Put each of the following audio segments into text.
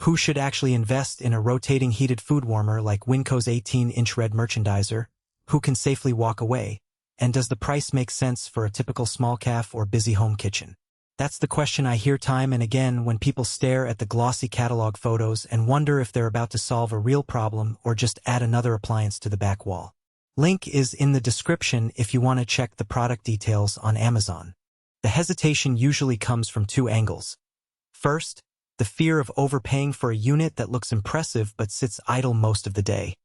Who should actually invest in a rotating heated food warmer like Winco's 18-inch red merchandiser? Who can safely walk away? And does the price make sense for a typical small cafe or busy home kitchen? That's the question I hear time and again when people stare at the glossy catalog photos and wonder if they're about to solve a real problem or just add another appliance to the back wall. Link is in the description if you want to check the product details on Amazon. The hesitation usually comes from two angles. First, the fear of overpaying for a unit that looks impressive but sits idle most of the day.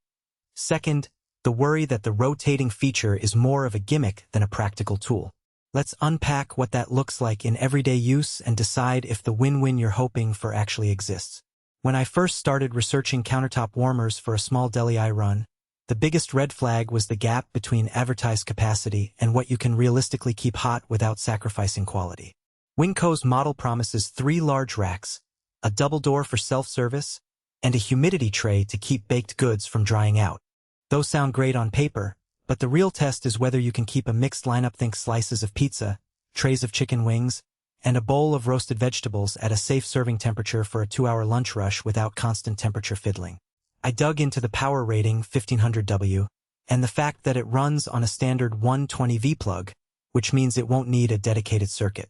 Second, the worry that the rotating feature is more of a gimmick than a practical tool. Let's unpack what that looks like in everyday use and decide if the win-win you're hoping for actually exists. When I first started researching countertop warmers for a small deli I run, the biggest red flag was the gap between advertised capacity and what you can realistically keep hot without sacrificing quality. Winco's model promises 3 large racks, a double door for self-service, and a humidity tray to keep baked goods from drying out. Those sound great on paper, but the real test is whether you can keep a mixed lineup, think slices of pizza, trays of chicken wings, and a bowl of roasted vegetables at a safe serving temperature for a 2-hour lunch rush without constant temperature fiddling. I dug into the power rating 1500W, and the fact that it runs on a standard 120V plug, which means it won't need a dedicated circuit.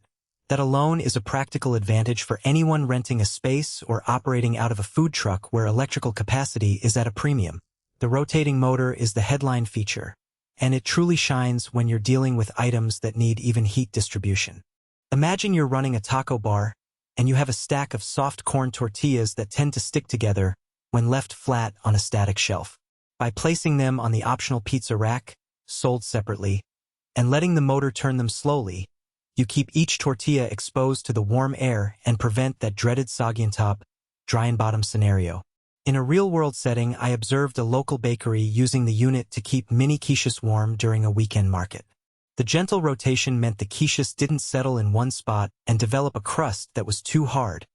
That alone is a practical advantage for anyone renting a space or operating out of a food truck where electrical capacity is at a premium. The rotating motor is the headline feature, and it truly shines when you're dealing with items that need even heat distribution. Imagine you're running a taco bar, and you have a stack of soft corn tortillas that tend to stick together when left flat on a static shelf. By placing them on the optional pizza rack, sold separately, and letting the motor turn them slowly, you keep each tortilla exposed to the warm air and prevent that dreaded soggy on top, dry on bottom scenario. In a real-world setting, I observed a local bakery using the unit to keep mini quiches warm during a weekend market. The gentle rotation meant the quiches didn't settle in one spot and develop a crust that was too hard,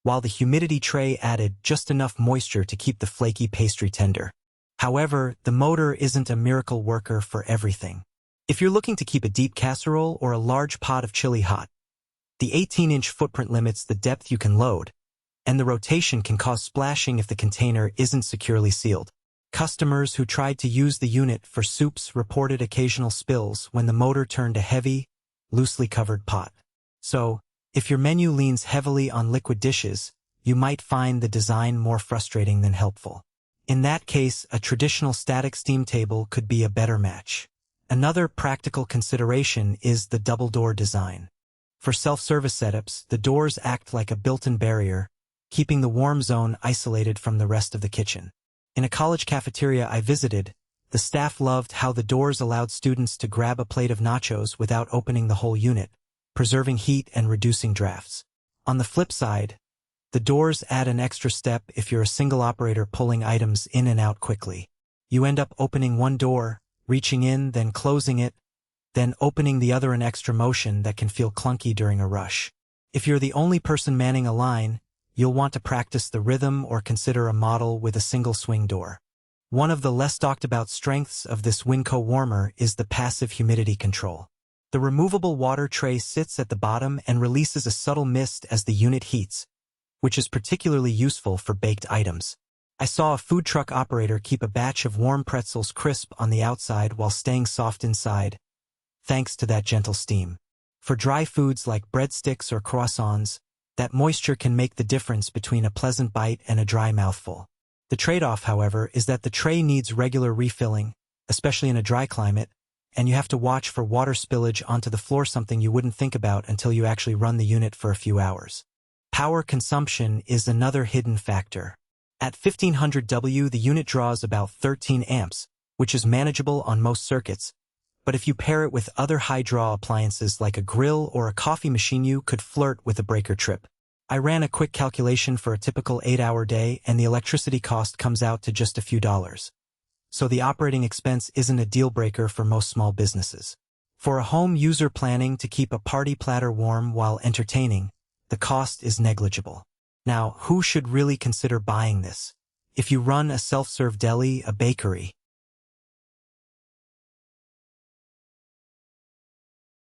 while the humidity tray added just enough moisture to keep the flaky pastry tender. However, the motor isn't a miracle worker for everything. If you're looking to keep a deep casserole or a large pot of chili hot, the 18-inch footprint limits the depth you can load, and the rotation can cause splashing if the container isn't securely sealed. Customers who tried to use the unit for soups reported occasional spills when the motor turned a heavy, loosely covered pot. So, if your menu leans heavily on liquid dishes, you might find the design more frustrating than helpful. In that case, a traditional static steam table could be a better match. Another practical consideration is the double door design. For self-service setups, the doors act like a built-in barrier, keeping the warm zone isolated from the rest of the kitchen. In a college cafeteria I visited, the staff loved how the doors allowed students to grab a plate of nachos without opening the whole unit, preserving heat and reducing drafts. On the flip side, the doors add an extra step if you're a single operator pulling items in and out quickly. You end up opening one door, reaching in, then closing it, then opening the other, an extra motion that can feel clunky during a rush. If you're the only person manning a line, you'll want to practice the rhythm or consider a model with a single swing door. One of the less talked about strengths of this Winco warmer is the passive humidity control. The removable water tray sits at the bottom and releases a subtle mist as the unit heats, which is particularly useful for baked items. I saw a food truck operator keep a batch of warm pretzels crisp on the outside while staying soft inside, thanks to that gentle steam. For dry foods like breadsticks or croissants, that moisture can make the difference between a pleasant bite and a dry mouthful. The trade-off, however, is that the tray needs regular refilling, especially in a dry climate, and you have to watch for water spillage onto the floor, something you wouldn't think about until you actually run the unit for a few hours. Power consumption is another hidden factor. At 1500W, the unit draws about 13 amps, which is manageable on most circuits, but if you pair it with other high-draw appliances like a grill or a coffee machine, you could flirt with a breaker trip. I ran a quick calculation for a typical 8-hour day, and the electricity cost comes out to just a few dollars. So the operating expense isn't a deal-breaker for most small businesses. For a home user planning to keep a party platter warm while entertaining, the cost is negligible. Now, who should really consider buying this? If you run a self-serve deli, a bakery,